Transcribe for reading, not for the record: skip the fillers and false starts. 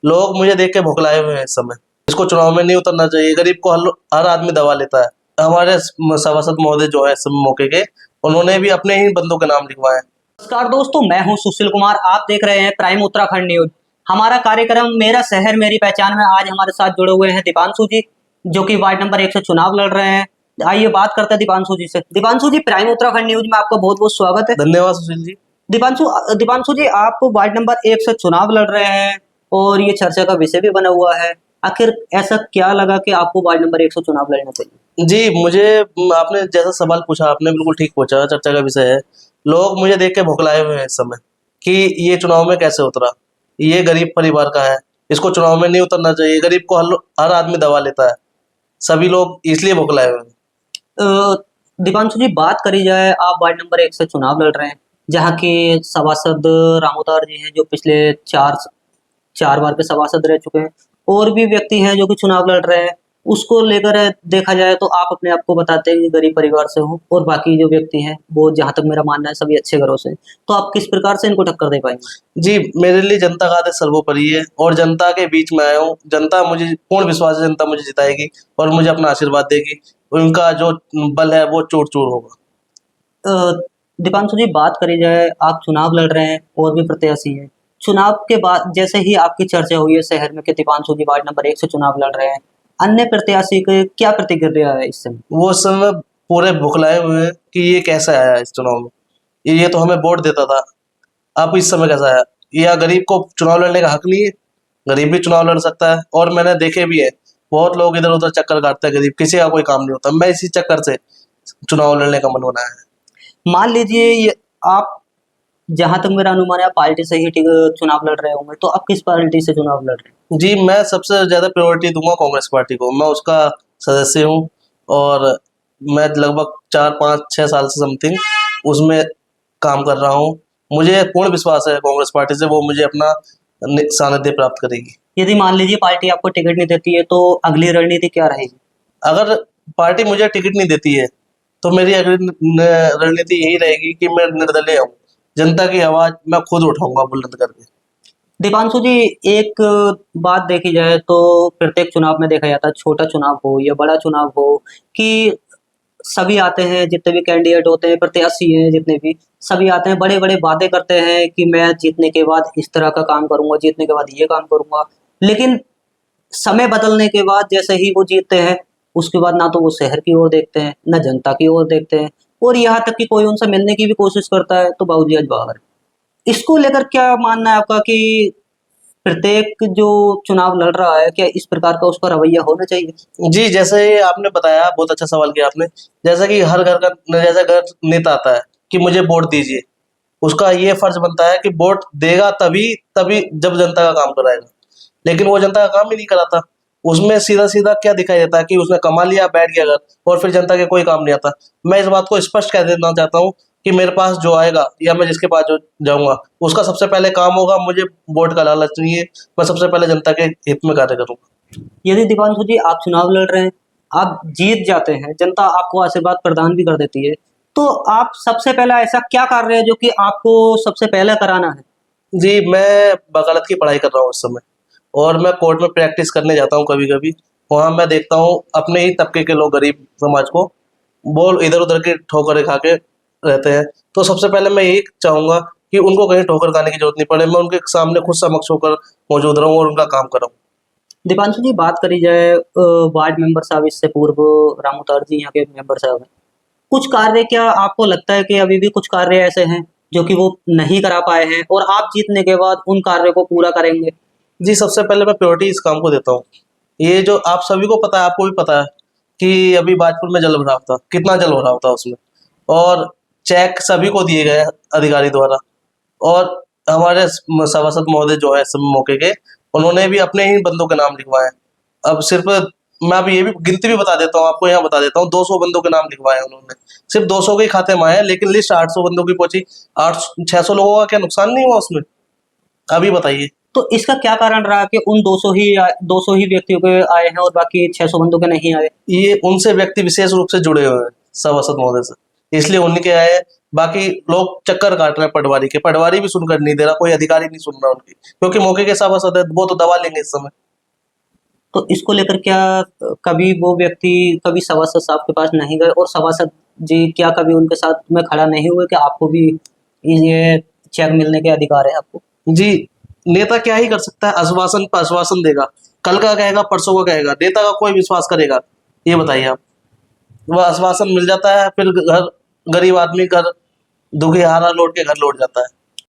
लोग मुझे देख के भुखलाए हुए हैं इस समय। इसको चुनाव में नहीं उतरना चाहिए। गरीब को हर आदमी दबा लेता है। हमारे सभासद महोदय जो है इस मौके के, उन्होंने भी अपने ही बंदों के नाम लिखवाए हैं। नमस्कार दोस्तों, मैं हूं सुशील कुमार। आप देख रहे हैं प्राइम उत्तराखंड न्यूज। हमारा कार्यक्रम मेरा शहर मेरी पहचान में आज हमारे साथ जुड़े हुए हैं दीपांशु जी, जो कि वार्ड नंबर 1 से चुनाव लड़ रहे हैं। आइए बात करते हैं दीपांशु जी से। दीपांशु जी, प्राइम उत्तराखंड न्यूज में आपका बहुत बहुत स्वागत है। धन्यवाद सुशील जी। दीपांशु जी, आप वार्ड नंबर 1 से चुनाव लड़ रहे हैं और ये चर्चा का विषय भी बना हुआ है। आखिर ऐसा क्या लगा कि आपको वार्ड नंबर 1 से चुनाव लड़ना चाहिए? जी, मुझे आपने जैसा सवाल पूछा, आपने बिल्कुल ठीक पूछा। चर्चा का विषय है। लोग मुझे देख के भुखलाए हुए हैं इस समय कि ये चुनाव में कैसे उतरा। ये गरीब परिवार का है, इसको चुनाव में नहीं उतरना चाहिए। गरीब को हर आदमी दबा लेता है। सभी लोग इसलिए भुखलाए हुए हैं। दीपांशु जी, बात करी जाए, आप वार्ड नंबर 1 से चुनाव लड़ रहे हैं, जहाँ के सभासद रामोदार जी हैं, जो पिछले चार चार बार के सभासद रह चुके हैं, और भी व्यक्ति हैं जो कि चुनाव लड़ रहे हैं। उसको लेकर देखा जाए तो आप अपने आप को बताते हैं कि गरीब परिवार से हो, और बाकी जो व्यक्ति हैं वो, जहाँ तक मेरा मानना है, सभी अच्छे घरों से हैं। तो आप किस प्रकार से इनको टक्कर दे पाएंगे? जी, मेरे लिए जनता का आदेश सर्वोपरि है और जनता के बीच में आया हूँ। जनता मुझे, पूर्ण विश्वास है, जनता मुझे जिताएगी और मुझे अपना आशीर्वाद देगी। उनका जो बल है वो चूर-चूर होगा। अ, दीपांशु जी, बात करी जाए, आप चुनाव लड़ रहे हैं और भी प्रत्याशी हैं। चुनाव के बाद जैसे ही आपकी चर्चा हुई है शहर में कि दीपांशु जी वार्ड नंबर 1 से चुनाव लड़ रहे हैं, अन्य प्रत्याशी की क्या प्रतिक्रिया है इस समय? वो उस समय पूरे बौखलाए हुए हैं कि ये कैसे आया इस चुनाव में। ये तो हमें वोट देता था, अब इस समय कैसा आया? या गरीब को चुनाव लड़ने का हक नहीं है? गरीब भी चुनाव लड़ सकता है। और मैंने देखे भी है, बहुत लोग इधर-उधर चक्कर काटते हैं। गरीब किसी का कोई काम नहीं होता। मैं इसी चक्कर से चुनाव लड़ने का मन बनाया है। मान लीजिए ये आप, जहां तक मेरा अनुमान है, आप पार्टी से ही चुनाव लड़ रहे होंगे, तो आप किस पार्टी से चुनाव लड़ रहे हैं? जी, मैं सबसे ज़्यादा प्रायोरिटी दूँगा कांग्रेस पार्टी को। मैं उसका सदस्य हूँ और मैं लगभग 4, 5, 6 साल से समथिंग उसमें काम कर रहा हूँ। मुझे पूर्ण विश्वास है कांग्रेस पार्टी से, वो मुझे अपना सानिध्य प्राप्त करेगी। यदि मान लीजिए पार्टी आपको टिकट नहीं देती है, तो अगली रणनीति क्या रहेगी? अगर पार्टी मुझे टिकट नहीं देती है, तो मेरी अगली रणनीति यही रहेगी कि मैं निर्दलीय हूँ। जनता की आवाज़ मैं खुद उठाऊँगा बुलंद करके। दीपांशु जी, एक बात देखी जाए तो प्रत्येक चुनाव में देखा जाता है, छोटा चुनाव हो या बड़ा चुनाव हो, कि सभी आते हैं, जितने भी कैंडिडेट होते हैं, प्रत्याशी हैं जितने भी, सभी आते हैं, बड़े-बड़े वादे करते हैं कि मैं जीतने के बाद इस तरह का काम करूँगा, जीतने के बाद ये काम करूँगा। लेकिन समय बदलने के बाद जैसे ही वो जीतते हैं, उसके बाद ना तो वो शहर की ओर देखते हैं, ना जनता की ओर देखते हैं, और यहाँ तक कि कोई उनसे मिलने की भी कोशिश करता है तो बाबूजी आज बाहर हैं। इसको लेकर क्या मानना है आपका कि प्रत्येक जो चुनाव लड़ रहा है, क्या इस प्रकार का उसका रवैया होना चाहिए? जी, जैसे आपने बताया, बहुत अच्छा सवाल किया आपने। जैसा कि हर घर का, जैसा घर नेता आता है कि मुझे वोट दीजिए, उसका ये फ़र्ज़ बनता है कि वोट देगा तभी तभी जब जनता का काम कराएगा। लेकिन वो जनता का काम ही नहीं कराता। उसमें सीधा-सीधा क्या दिखाई देता है कि उसने कमा लिया, बैठ गया घर, और फिर जनता के कोई काम नहीं आता। मैं इस बात को स्पष्ट कह देना चाहता हूँ कि मेरे पास जो आएगा या मैं जिसके पास जो जाऊँगा, उसका सबसे पहले काम होगा, मुझे वोट का लालच नहीं है। मैं सबसे पहले जनता के हित में कार्य करूँगा। यदि दीपांशु जी आप चुनाव लड़ रहे हैं, आप जीत जाते हैं, जनता आपको आशीर्वाद प्रदान भी कर देती है, तो आप सबसे पहला ऐसा क्या कार्य है जो कि आपको सबसे पहले कराना है? जी, मैं वकालत की पढ़ाई कर रहा हूँ इस समय और मैं कोर्ट में प्रैक्टिस करने जाता हूँ कभी-कभी। वहाँ मैं देखता हूँ अपने ही तबके के लोग, गरीब समाज को, वो इधर-उधर की ठोकरें खा के रहते हैं। तो सबसे पहले मैं यही चाहूँगा कि उनको कहीं ठोकर खाने की ज़रूरत नहीं पड़े। मैं उनके सामने खुद समक्ष होकर मौजूद रहूँ और उनका काम कराऊँ। दीपांशु जी, बात करी जाए वार्ड मेंबर साहब, इससे पूर्व रामूतार जी यहाँ के मेंबर साहब हैं। कुछ कार्य, क्या आपको लगता है कि अभी भी कुछ कार्य ऐसे हैं जो कि वो नहीं करा पाए हैं और आप जीतने के बाद उन कार्यों को पूरा करेंगे? जी, सबसे पहले मैं प्रायोरिटी इस काम को देता हूँ। ये जो आप सभी को पता है, आपको भी पता है कि अभी बाजपुर में जल भराव था, कितना जल भराव था उसमें, और चेक सभी को दिए गए अधिकारी द्वारा। और हमारे सभासद महोदय जो है इस मौके के, उन्होंने भी अपने ही बंदों के नाम लिखवाए हैं। अब सिर्फ मैं अब ये भी गिनती भी बता देता हूँ, आपको यहाँ बता देता हूँ, 200 बंदों के नाम लिखवाए हैं उन्होंने। सिर्फ 200 के ही खाते में आए हैं, लेकिन लिस्ट 800 बंदों की पहुंची। 600 लोगों का क्या नुकसान नहीं हुआ उसमें? अभी बताइए। तो इसका क्या कारण रहा कि उन 200 ही व्यक्तियों के आए हैं और बाकी 600 बंदों के नहीं आए? ये उनसे व्यक्ति विशेष रूप से जुड़े हुए हैं सभासद महोदय से, इसलिए उन्हीं के आए हैं। बाकी लोग चक्कर काट रहे हैं पटवारी के, पटवारी भी सुनकर नहीं दे रहा, कोई अधिकारी नहीं सुन रहा उनकी, क्योंकि मौके के सभासद है, वो तो दबा लेंगे इस समय। तो इसको लेकर क्या कभी वो व्यक्ति कभी सभासद साहब के पास नहीं गए और सभासद जी क्या कभी उनके साथ में खड़ा नहीं हुए कि आपको भी ये चेक मिलने के अधिकार है आपको? जी, नेता क्या ही कर सकता है, आश्वासन पर आश्वासन देगा, कल का कहेगा परसों का कहेगा, नेता का कोई विश्वास करेगा, ये बताइए आप। वह आश्वासन मिल जाता है, फिर घर गरीब आदमी घर दुखी हारा लौट के घर लौट जाता है।